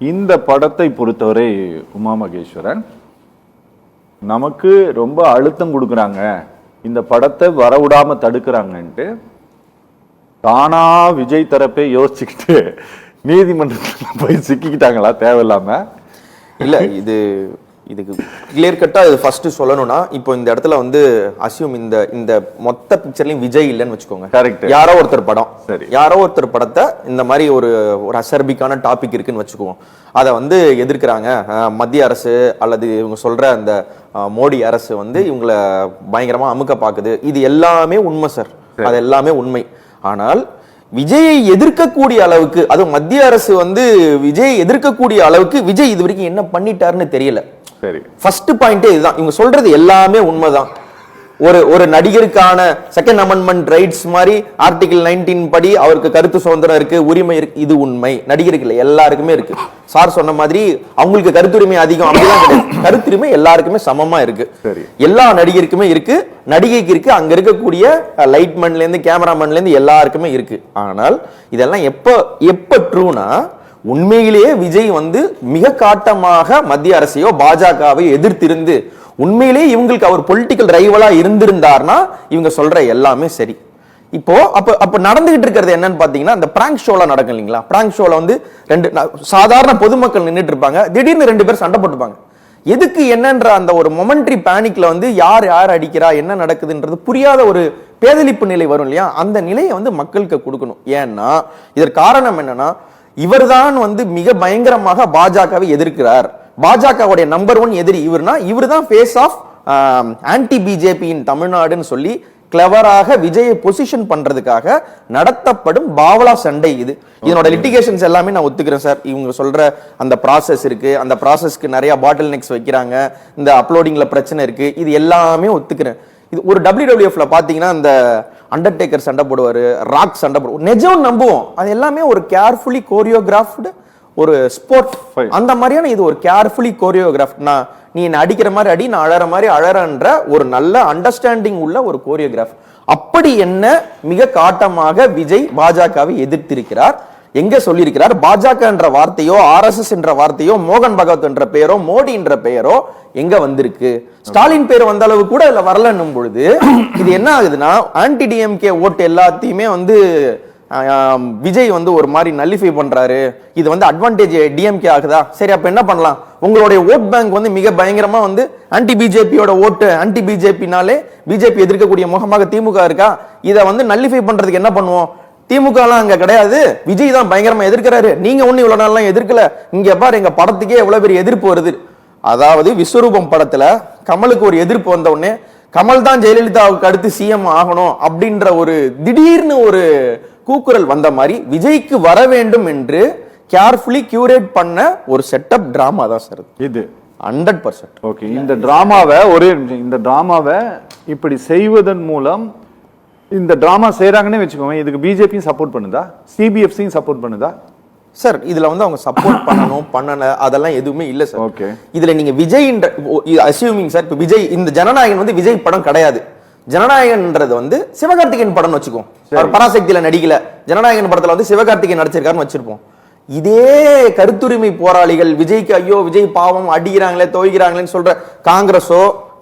இந்த படத்தை பொறுத்தவரை உமா மகேஸ்வரன் நமக்கு ரொம்ப அழுத்தம் கொடுக்குறாங்க, இந்த படத்தை வரவிடாம தடுக்கிறாங்கன்ட்டு தானா விஜய் தரப்பே யோசிச்சுக்கிட்டு நீதிமன்றத்தில் போய் சிக்கிக்கிட்டாங்களா தேவையில்லாம? இல்ல இதுக்கு கிளியர் கட்டா இது ஃபர்ஸ்ட் சொல்லணும்னா, இப்போ இந்த இடத்துல வந்து அசியூம் இந்த மொத்த பிக்சர்லயும் விஜய் இல்லைன்னு வச்சுக்கோங்க. கரெக்ட். யாரோ ஒருத்தர் படம், யாரோ ஒருத்தர் படத்தை இந்த மாதிரி ஒரு அசர்பிக்கான டாபிக் இருக்குன்னு வச்சுக்குவோம், அதை வந்து எதிர்க்கிறாங்க மத்திய அரசு அல்லது இவங்க சொல்ற அந்த மோடி அரசு வந்து இவங்களை பயங்கரமா அமுக்க பாக்குது. இது எல்லாமே உண்மை சார், அது எல்லாமே உண்மை. ஆனால் விஜயை எதிர்க்கக்கூடிய அளவுக்கு, அதுவும் மத்திய அரசு வந்து விஜயை எதிர்க்கக்கூடிய அளவுக்கு விஜய் இது வரைக்கும் என்ன பண்ணிட்டாருன்னு தெரியல. சரி, ஃபர்ஸ்ட் பாயிண்டே இதுதான். இவங்க சொல்றது எல்லாமே உண்மைதான். ஒரு நடிகருக்கான செகண்ட் அமெண்ட்மெண்ட் ரைட்ஸ் மாதிரி ஆர்டிகல் 19 படி அவருக்கு கருத்து சுதந்திரம் இருக்கு, உரிமை இருக்கு, இது உண்மை. நடிகருக்கு இல்லை, எல்லாருக்குமே இருக்கு. சார் சொன்ன மாதிரி அவங்களுக்கு கருத்துரிமை அதிகம் அப்படிலாம் கிடையாது. கருத்துரிமை எல்லாருக்குமே சமமா இருக்கு. எல்லா நடிகருக்குமே இருக்கு, நடிகைக்கு இருக்கு, அங்க இருக்கக்கூடிய லைட்மேன்ல இருந்து கேமராமேன்ல இருந்து எல்லாருக்குமே இருக்கு. ஆனால் இதெல்லாம் எப்ப ட்ரூனா, உண்மையிலேயே விஜய் வந்து மிக காட்டமாக மத்திய அரசையோ பாஜகவை எதிர்த்திருந்து உண்மையிலேயே இவங்களுக்கு அவர் பொலிட்டிக்கல் ரைவலா இருந்திருந்தார்னா இவங்க சொல்ற எல்லாமே சரி. இப்போ அப்ப நடந்துகிட்டு இருக்கிறது என்னன்னு பாத்தீங்கன்னா, இந்த பிராங்க் ஷோல நடக்கும் இல்லைங்களா? பிராங்க் ஷோல வந்து சாதாரண பொதுமக்கள் நின்றுட்டு இருப்பாங்க, திடீர்னு 2 பேர் சண்டை போட்டுப்பாங்க. எதுக்கு என்னன்ற அந்த ஒரு மொமெண்ட்ரி பேனிக்ல வந்து யார் அடிக்கிறா, என்ன நடக்குதுன்றது புரியாத ஒரு பேதலிப்பு நிலை வரும் இல்லையா? அந்த நிலையை வந்து மக்களுக்கு கொடுக்கணும். ஏன்னா இதற்கு காரணம் என்னன்னா, இவர்தான் வந்து மிக பயங்கரமாக பாஜகவை எதிர்க்கிறார். பாஜகவுடைய நம்பர் 1 எதிரி இவர்னா, இவர் தான் ஃபேஸ் ஆஃப் ஆன்டி பிஜேபி இன் தமிழ்நாடுன்னு சொல்லி கிளவராக விஜயை பொசிஷன் பண்றதுக்காக நடத்தப்படும் பாவலா சண்டை இது. இதனோட லிட்டிகேஷன்ஸ் எல்லாமே நான் ஒத்துக்கிறேன் சார். இவங்க சொல்ற அந்த ப்ராசஸ் இருக்கு, அந்த ப்ராசஸ்க்கு நிறைய பாட்டில் நெக்ஸ் வைக்கிறாங்க, இந்த அப்லோடிங்ல பிரச்சனை இருக்கு, இது எல்லாமே ஒத்துக்கிறேன். இது ஒரு WWFல பாத்தீங்கன்னா இந்த அண்டர்டேக்கர் சண்டை போடுவாரு, ராக் சண்டை போடுவார், நிஜம் நம்புவோம். அது எல்லாமே ஒரு கேர்ஃபுல்லி கோரியோகிராஃப்டு ஒரு ஸ்போர்ட். அந்த மாதிரியான இது ஒரு கேர்ஃபுல்லி கோரியோகிராஃப். நீ என்ன அடிக்கிற மாதிரி அடி, நான் அழற மாதிரி அழறன்ற ஒரு நல்ல அண்டர்ஸ்டாண்டிங் உள்ள ஒரு கோரியோகிராஃப். அப்படி என்ன மிக காட்டமாக விஜய் பாஜகவை எதிர்த்திருக்கிறார். எங்க சொல்லியிருக்கிறார்? பாஜக என்ற வார்த்தையோ RSS என்ற வார்த்தையோ மோகன் பகவத் என்ற பெயரோ மோடி என்ற பெயரோ எங்க வந்திருக்கு? ஸ்டாலின் பேர் வந்த அளவு கூட இதுல வரலன்னும் பொழுது இது என்ன ஆகுதுன்னா, ஆன்டி டிஎம்கே ஓட்டு எல்லாத்தையுமே வந்து விஜய் வந்து ஒரு மாதிரி நல்லிஃபை பண்றாரு. இது வந்து அட்வான்டேஜ் டிஎம்கே ஆகுதா? சரி, அப்ப என்ன பண்ணலாம்? உங்களுடைய ஓட் பேங்க் வந்து மிக பயங்கரமா வந்து ஆன்டி பிஜேபியோட ஓட்டு, ஆன்டி பிஜேபினாலே பிஜேபி எதிர்க்கக்கூடிய முகமாக திமுக இருக்கா? இதை வந்து நல்லிஃபை பண்றதுக்கு என்ன பண்ணுவோம்? திமுக எல்லாம் அங்க கிடையாது, விஜய் தான் பயங்கரமா எதிர்க்கிறாரு, நீங்க ஒண்ணு இவ்வளவு நாள் எதிர்க்கல, இங்க பாரு எங்க படத்துக்கே எவ்வளவு பெரிய எதிர்ப்பு வருது. அதாவது விஸ்வரூபம் படத்துல கமலுக்கு ஒரு எதிர்ப்பு வந்த உடனே கமல் தான் ஜெயலலிதாவுக்கு அடுத்து சிஎம் ஆகணும் அப்படின்ற ஒரு திடீர்னு ஒரு கூக்குரல் வந்த மாதிரி விஜய்க்கு வர வேண்டும் என்று கேர்ஃபுல்லி கியூரேட் பண்ண ஒரு செட்டப் டிராமா தான் சார் இது. 100%. ஓகே, இந்த டிராமாவை இப்படி செய்வதன் மூலம், இந்த டிராமா செய்யறாங்கன்னு வச்சுக்கோங்க, இதுக்கு பிஜேபியும் சப்போர்ட் பண்ணுதா, சிபிஎஃப்சியும் சப்போர்ட் பண்ணுதா? சார் இதுல வந்து அவங்க சப்போர்ட் பண்ணல அதெல்லாம் எதுவுமே இல்ல சார். ஓகே, இதுல நீங்க விஜய் அசியூமிங் சார், இப்ப விஜய் இந்த ஜனநாயகன் வந்து விஜய் படம் கிடையாது. ஜனநாயகன்ன்றது வந்து சிவகார்த்திகேயன் படம் வச்சுக்கோம். அவர் பராசக்தியில நடிக்கல, ஜனநாயகன் படத்துல வந்து சிவகார்த்திகேயன் நடிச்சிருக்காருன்னு வச்சிருப்போம். இதே கருத்துரிமை போராளிகள் விஜய்க்கு ஐயோ விஜய் பாவம் அடிக்கிறாங்களே துவைக்கிறாங்களேன்னு சொல்ற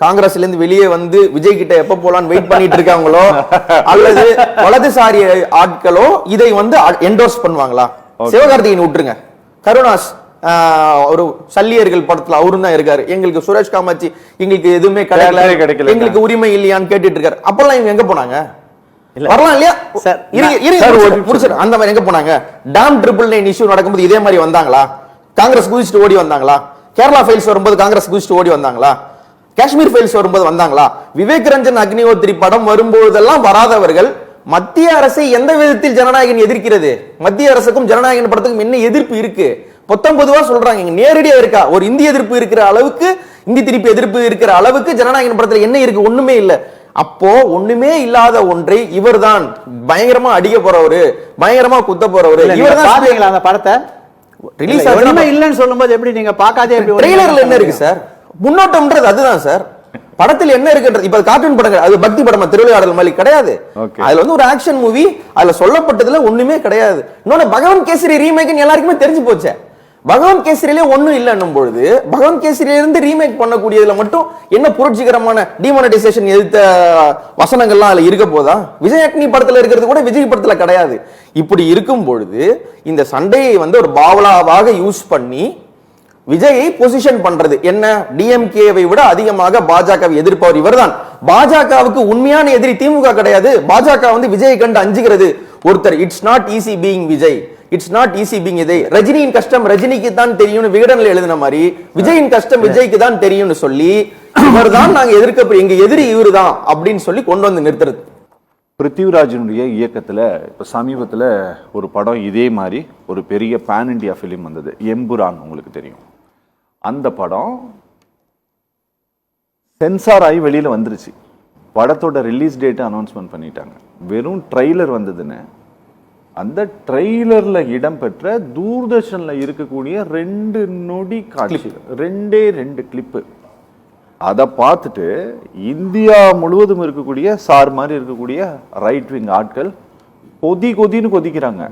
காங்கிரஸ்ல இருந்து வெளியே வந்து விஜய் கிட்ட எப்ப போலான்னு வெயிட் பண்ணிட்டு இருக்காங்களோ அல்லது வலதுசாரி ஆட்களோ இதை வந்து என்டோர்ஸ் பண்ணுவாங்களா? சிவகார்த்திகேயன் விட்டுருங்க, கருணாஸ் ஒரு சல்லியர்கள் படத்துல அவரும் தான் இருக்காரு, எங்களுக்கு சுரேஷ் காமாட்சி எங்களுக்கு எதுவுமே கிடைக்கல, எங்களுக்கு உரிமை இல்லையான்னு கேட்டுட்டு இருக்காரு. அப்பெல்லாம் இவங்க எங்க போனாங்க? வரலாம் இல்லையா? அந்த மாதிரி எங்க போனாங்க? டாம் 999 இஷ்யூ நடக்கும்போது இதே மாதிரி வந்தாங்களா? காங்கிரஸ் குதிச்சுட்டு ஓடி வந்தாங்களா? கேரளா ஃபைல்ஸ் வரும்போது காங்கிரஸ் குதிச்சுட்டு ஓடி வந்தாங்களா? காஷ்மீர் ஃபைல்ஸ் வரும்போது வந்தாங்களா? விவேக் ரஞ்சன் அக்னிஹோத்ரி படம் வரும்போதெல்லாம் வராதவர்கள் மத்திய அரசை எந்த விதத்தில் ஜனநாயகன் எதிர்க்கிறது? மத்திய அரசுக்கும் ஜனநாயகன் படத்துக்கும் என்ன எதிர்ப்பு இருக்கு? பொதுவா சொல்றாங்க, நேரடியா இருக்கா? ஒரு இந்திய எதிர்ப்பு இருக்கிற அளவுக்கு, இந்தி திருப்பி எதிர்ப்பு இருக்கிற அளவுக்கு ஜனநாயகன் படத்துல என்ன இருக்கு? ஒண்ணுமே இல்ல. அப்போ ஒண்ணுமே இல்லாத ஒன்றை இவர்தான் பயங்கரமா அடிக்க போறவரு, பயங்கரமா குத்த போறவரு. இவர்தான் அந்த படத்தை ரிலீஸ் இல்லன்னு சொல்லும்போது எப்படி நீங்க பார்க்காதே? ட்ரெய்லர்ல என்ன இருக்கு சார்? முன்னோட்டம்ன்றது அதுதான் சார். படத்தில் என்ன இருக்குன்றது. இப்ப கார்ட்டூன் படங்கள் அது பக்தி படமா திருவிளையாடல் மாதிரி கிடையாது. அதுல வந்து ஒரு ஆக்ஷன் மூவி, அதுல சொல்லப்பட்டதுல ஒண்ணுமே கிடையாது. இன்னொன்னு பகவான் கேசரி ரீமேக்னு எல்லாருக்குமே தெரிஞ்சு போச்சே. பகவான் கேசரியிலே ஒண்ணும் இல்லைன்னும் பொழுது பகவான் கேசரியில இருந்து ரீமேக் பண்ணக்கூடியதுல மட்டும் என்ன புரட்சிகரமான டிமானிட்டைசேஷன் எதிர்த்த வசனங்கள்லாம் அதுல இருக்க போதா? விஜய் அக்னி படத்துல இருக்கிறது கூட விஜய் படத்துல கிடையாது. இப்படி இருக்கும் பொழுது இந்த சண்டையை வந்து ஒரு பாவலாவாக யூஸ் பண்ணி விஜயை பொசிஷன் பண்றது என்ன, டிஎம்கேவை விட அதிகமாக பாஜகவை எதிர்ப்பவர் இவர்தான். பாஜகவுக்கு உண்மையான எதிரி திமுக கிடையாது. பாஜக வந்து விஜயை கண்டு அஞ்சுகிறது. ஒருத்தர் it's not easy being Vijay, it's not easy being Vijay, ரஜினியின் கஷ்டம் ரஜினிக்கு தான் தெரியும்னு விகடன்ல எழுதின மாதிரி விஜயின் கஷ்டம் விஜய்க்கு தான் தெரியும்னு சொல்லி இவர்தான் நாங்க எதிர்க்க எங்க எதிரி இவருதான் அப்படின்னு சொல்லி கொண்டு வந்து நிறுத்துறது. பிருத்திவிராஜனுடைய இயக்கத்துல இப்ப சமீபத்துல ஒரு படம் இதே மாதிரி ஒரு பெரிய பேன் இண்டியா பிலிம் வந்தது, எம்புரான், உங்களுக்கு தெரியும். அந்த படம் சென்சார் ஆகி வெளியில வந்துருச்சு. படத்தோட ரிலீஸ் டேட் அனௌன்ஸ்மெண்ட் பண்ணிட்டாங்க. வெறும் ட்ரெய்லர் வந்ததுன்னு அந்த ட்ரெய்லர்ல இடம்பெற்ற தூர்தர்ஷன்ல இருக்கக்கூடிய 2 நொடி காட்சி, 2 கிளிப்பு, அதை பார்த்துட்டு இந்தியா முழுவதும் இருக்கக்கூடிய சார் மாதிரி இருக்கக்கூடிய ரைட் விங் ஆட்கள் கொதின்னு கொதிக்கிறாங்க.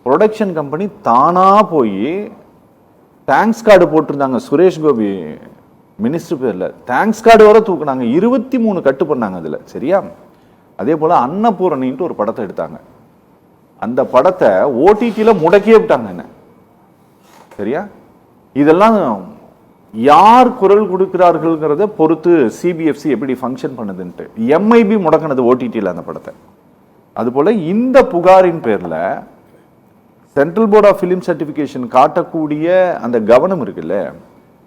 ப்ரொடக்ஷன் கம்பெனி தானா போய் தேங்க்ஸ் கார்டு போட்டிருந்தாங்க. சுரேஷ் கோபி மினிஸ்டர் பேர்ல தேங்க்ஸ் கார்டு வர தூக்குனாங்க. 23 கட்டு பண்ணாங்க அதுல, சரியா? அதே போல அன்னபூரணின்ட்டு ஒரு படத்தை எடுத்தாங்க. அந்த படத்தை ஓடிடியில முடக்கியே விட்டாங்க என்ன, சரியா? இதெல்லாம் யார் குரல் கொடுக்கிறார்கள்ங்கிறத பொறுத்து சிபிஎஃப்சி எப்படி ஃபங்க்ஷன் பண்ணுதுன்ட்டு. எம்ஐபி முடக்கினது ஓடிடியில் அந்த படத்தை. அதுபோல இந்த புகாரின் பேர்ல central board of film certification காட்டக்கூடிய அந்த கவனம் இருக்குல்ல,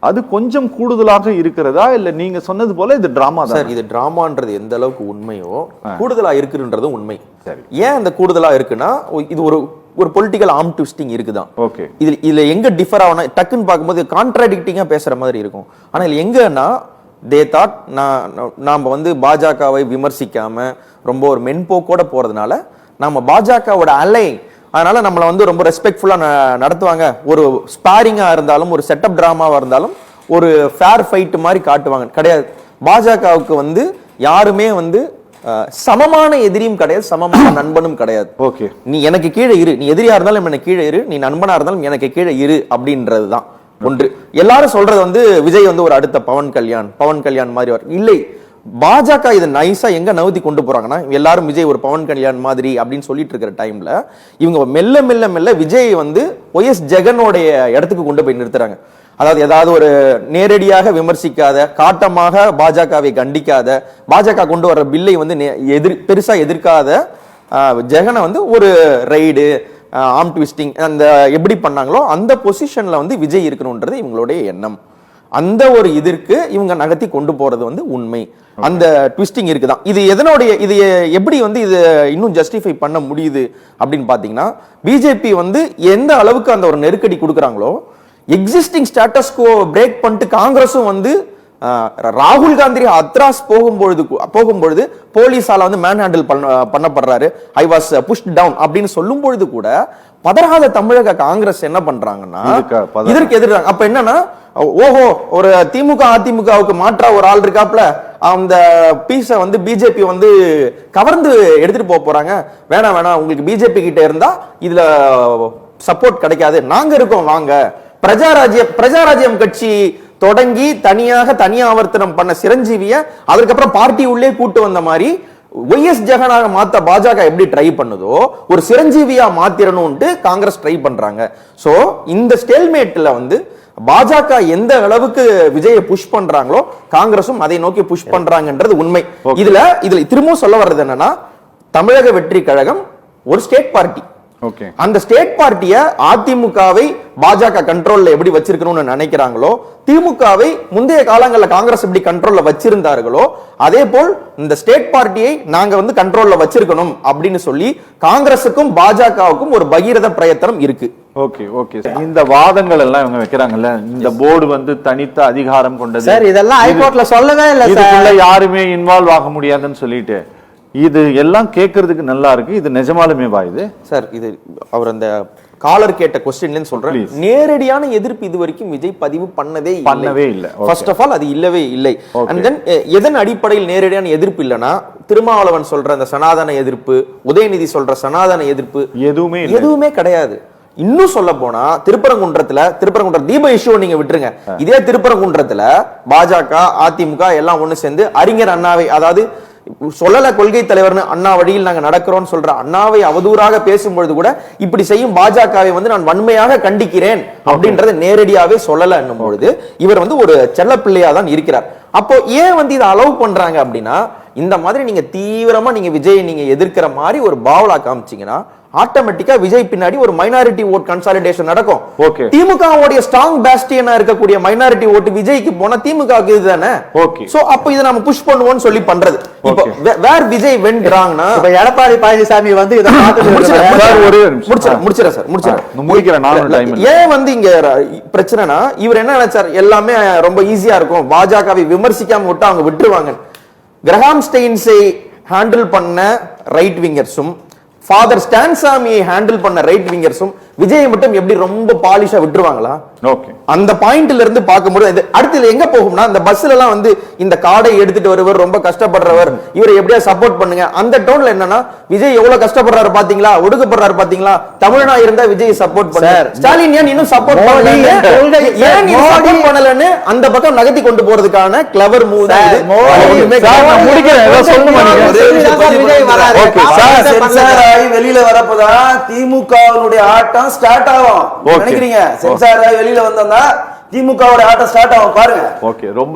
அது கொஞ்சம் கூடுதலாக இருக்கிறதா இல்ல நீங்க சொன்னது போல இது டிராமா தான்? சார், இது டிராமான்றது எந்த அளவுக்கு உண்மையோ கூடுதலா இருக்குன்றதும் உண்மை. சரி, ஏன் அந்த கூடுதலா இருக்குன்னா இது ஒரு பொலிட்டிக்கல் ஆர்ம் ட்விஸ்டிங் இருக்குதான். ஓகே, இதுல எங்க டிஃபர் ஆகுனா டக்குன்னு பார்க்கும்போது கான்ட்ராடிக்டிங்கா பேசுற மாதிரி இருக்கும். ஆனா இதுல எங்கன்னா தே தாட் நாம வந்து பாஜகவை விமர்சிக்காம ரொம்ப ஒரு மென்போக்கோட போறதுனால நம்ம பாஜகவோட அலை, அதனால நம்மளை வந்து ரொம்ப ரெஸ்பெக்ட்ஃபுல்லா நடத்துவாங்க. ஒரு ஸ்பாரிங்கா இருந்தாலும் ஒரு செட்டப் டிராமாவா இருந்தாலும் ஒரு ஃபேர் ஃபைட் மாதிரி காட்டுவாங்க. கிடையாது. பாஜகவுக்கு வந்து யாருமே வந்து சமமான எதிரியும் கிடையாது, சமமான நண்பனும் கிடையாது. ஓகே, நீ எனக்கு கீழே இரு, நீ எதிரியா இருந்தாலும் எனக்கு கீழே இரு, நீ நண்பனா இருந்தாலும் எனக்கு கீழே இரு அப்படின்றது தான் ஒன்று. எல்லாரும் சொல்றது வந்து விஜய் வந்து ஒரு அடுத்த பவன் கல்யாண் மாதிரி இல்லை. பாஜக இதை நைஸா எங்க நவுத்தி கொண்டு போறாங்கன்னா, எல்லாரும் விஜய் ஒரு பவன் கல்யாண் மாதிரி அப்படின்னு சொல்லிட்டு இருக்கிற டைம்ல இவங்க மெல்ல மெல்ல மெல்ல விஜய் வந்து ஒய்எஸ் ஜெகனோடைய இடத்துக்கு கொண்டு போய் நிறுத்துறாங்க. அதாவது ஏதாவது ஒரு நேரடியாக விமர்சிக்காத, காட்டமாக பாஜகவை கண்டிக்காத, பாஜக கொண்டு வர்ற பில்லை வந்து பெருசா எதிர்க்காத ஜெகனை வந்து ஒரு ரைடு, ஆர்ம் ட்விஸ்டிங் அந்த எப்படி பண்ணாங்களோ அந்த பொசிஷன்ல வந்து விஜய் இருக்கணும்ன்றது இவங்களுடைய எண்ணம். அந்த ஒரு இதற்கு இவங்க நகர்த்தி கொண்டு போறது வந்து உண்மை. அந்த ட்விஸ்டிங் இருக்குதான். இது எதனுடைய, இது எப்படி வந்து இது இன்னும் ஜஸ்டிஃபை பண்ண முடியுது அப்படின்னு பாத்தீங்கன்னா, பிஜேபி வந்து எந்த அளவுக்கு அந்த ஒரு நெருக்கடி கொடுக்குறாங்களோ, எக்ஸிஸ்டிங் ஸ்டேட்டஸ் கோ பிரேக் பண்ணிட்டு காங்கிரஸும் வந்து ராகுல் காந்தி அத்ராஸ் போகும்பொழுது போலீஸால வந்து மேன் ஹேண்டில் பண்ணப்படுறாரு, ஐ வாஸ் புஷ்ட் டவுன் அப்படின்னு சொல்லும் பொழுது கூட பதறாத தமிழக காங்கிரஸ் என்ன பண்றாங்கன்னா இதற்கு எதிர்றாங்க. அப்ப என்னன்னா, ஓஹோ, ஒரு திமுக அதிமுகவுக்கு மாற்றா ஒரு ஆள் இருக்காப்ல, அந்த பீஸ வந்து பிஜேபி வந்து கவர்ந்து எடுத்துட்டு போறாங்க. வேணாம் உங்களுக்கு பிஜேபி கிட்ட இருந்தா இதுல சப்போர்ட் கிடைக்காது, நாங்க இருக்கோம் வாங்க. பிரஜாராஜ்யம் கட்சி தொடங்கி தனியாவர்த்தனம் பண்ண சிரஞ்சீவிய அதுக்கப்புறம் பார்ட்டி உள்ளே கூட்டு வந்த மாதிரி ஒய்எஸ் ஜெகனாக மாத்த பாஜக எப்படி ட்ரை பண்ணுதோ ஒரு சிரஞ்சீவியா மாத்திரணும்ட்டு காங்கிரஸ் ட்ரை பண்றாங்க. சோ இந்த ஸ்டேல்மேட்ல வந்து பாஜக எந்த அளவுக்கு விஜயை புஷ் பண்றாங்களோ காங்கிரசும் அதை நோக்கி புஷ் பண்றாங்கன்றது உண்மை. இதுல திரும்பவும் சொல்ல வர்றது என்னன்னா, தமிழக வெற்றி கழகம் ஒரு ஸ்டேட் பார்ட்டி. அந்த ஸ்டேட் பார்ட்டிய அதிமுகவை பாஜக கண்ட்ரோல்ல எப்படி வச்சிருக்கணும்னு நினைக்கிறாங்களோ, திமுகவை முந்தைய காலங்களில் காங்கிரஸ் எப்படி கண்ட்ரோல்ல வச்சிருந்தார்களோ அதே போல் இந்த ஸ்டேட் பார்ட்டியை நாங்க வந்து கண்ட்ரோல்ல வச்சிருக்கணும் அப்படின்னு சொல்லி காங்கிரசுக்கும் பாஜகவுக்கும் ஒரு பகீரத பிரயத்தனம் இருக்கு. ஓகே இந்த வாதங்கள் எல்லாம் இவங்க வைக்கிறாங்கல்ல, இந்த போர்டு வந்து தனித்த அதிகாரம் கொண்டது சார், இதெல்லாம் ஹைகோர்ட்ல சொல்லவே இல்லை, இதுக்குள்ள யாருமே இன்வால்வ் ஆக முடியாதுன்னு சொல்லிட்டு இது எல்லாம் கேட்கறதுக்கு நல்லா இருக்கு. இது நிஜமாலுமே இது சார், இது அவர் அந்த காலர் கேட்ட क्वेश्चनல சொல்றேன், நேரடியான எதிர்ப்பு இதுவரைக்கும் விஜய் பதிவு பண்ணவே இல்லை. ஃபர்ஸ்ட் ஆஃப் ஆல் அது இல்லவே இல்லை. அண்ட் தென் எதன் அடிப்படையில் நேரடியான எதிர்ப்பு இல்லனா, திருமாவளவன் சொல்ற அந்த சனாதன எதிர்ப்பு, உதயநிதி சொல்ற சனாதன எதிர்ப்பு எதுவுமே கிடையாது. இன்னும் சொல்ல போனா திருப்பரங்குன்றம் தீப இஷ்யூ நீங்க விட்டுருங்க. இதே திருப்பரங்குன்றத்துல பாஜக, அதிமுக எல்லாம் ஒண்ணு சேர்ந்து அறிஞர் அண்ணாவை, அதாவது சொல்லல கொள்கை தலைவர்னு அண்ணா வழியில் நாங்க நடக்கிறோம் சொல்ற அண்ணாவை அவதூறாக பேசும்பொழுது கூட இப்படி செய்யும் பாஜகவை வந்து நான் வன்மையாக கண்டிக்கிறேன் அப்படின்றத நேரடியாவே சொல்லல என்னும் பொழுது இவர் வந்து ஒரு செல்ல பிள்ளையா தான் இருக்கிறார். அப்போ ஏன் வந்து இதை அலோவ் பண்றாங்க அப்படின்னா, இந்த மாதிரி நீங்க தீவிரமா நீங்க விஜய் நீங்க எதிர்க்கிற மாதிரி ஒரு பாவலா காமிச்சீங்கன்னா ஆட்டோமேட்டிக்கா விஜய் பின்னாடி ஒரு மைனாரிட்டி ஓட் கன்சாலிடேஷன் நடக்கும். திமுகவுடைய ஸ்ட்ராங் பாஸ்டியனா இருக்கக்கூடிய மைனாரிட்டி ஓட்டு விஜய்க்கு போனா திமுகவுக்கு இதுதானே. சோ அப்ப இத நம்ம புஷ் பண்ணுவோம்னு சொல்லி பண்றது. இப்போ வேர் விஜய் வென்ட் ராங்னா, இப்ப எடப்பாடி பழனிசாமி வந்து இத முடிச்சிரேன் சார், முடிச்சிரேன். ஏன் வந்து இங்க பிரச்சனைனா, இவர் என்ன நினைச்சார், எல்லாமே ரொம்ப ஈஸியா இருக்கும், பாஜகவை விமர்சிக்காம விட்டு அவங்க விட்டுருவாங்க. கிரஹாம் ஸ்டெயின்ஸை ஹேண்டில் பண்ண ரைட் விங்கர்ஸும் ஃபாதர் ஸ்டான்சாமியை ஹேண்டில் பண்ண ரைட் விங்கர்ஸும் விஜய் மட்டும் எப்படி ரொம்ப பாலிஷா விட்டுருவாங்களா? அந்த பாயிண்ட்ல இருந்து பார்க்கும்போது அடுத்து எங்க போகும்னா, இந்த பஸ்ல எல்லாம் வந்து இந்த கார்டை எடுத்துட்டு வருவர், ரொம்ப கஷ்டப்படுறவர், இவரை எப்படியா சப்போர்ட் பண்ணுங்க அந்த டோன்ல என்னன்னா, விஜய் எவ்வளவு கஷ்டப்படுறாரு பாத்தீங்களா, ஒடுக்கப்படுறாரு பாத்தீங்களா, தமிழனா இருந்தா விஜய் சப்போர்ட் பண்ணார், ஸ்டாலின் ஏன் இன்னும் சப்போர்ட் பண்ணலன்னு அந்த பக்கம் நகர்த்தி கொண்டு போறதுக்கான கிளவர் மூவ் தான் இது. வெளியில வரப்பதான் திமுகவுடைய ஆட்டம் ஸ்டார்ட் ஆகும் நினைக்கிறீங்க? சென்சார் வெளியில வந்தா திமுகவுடைய ஆட்டம் ஸ்டார்ட் ஆகும் பாருங்க. ரொம்ப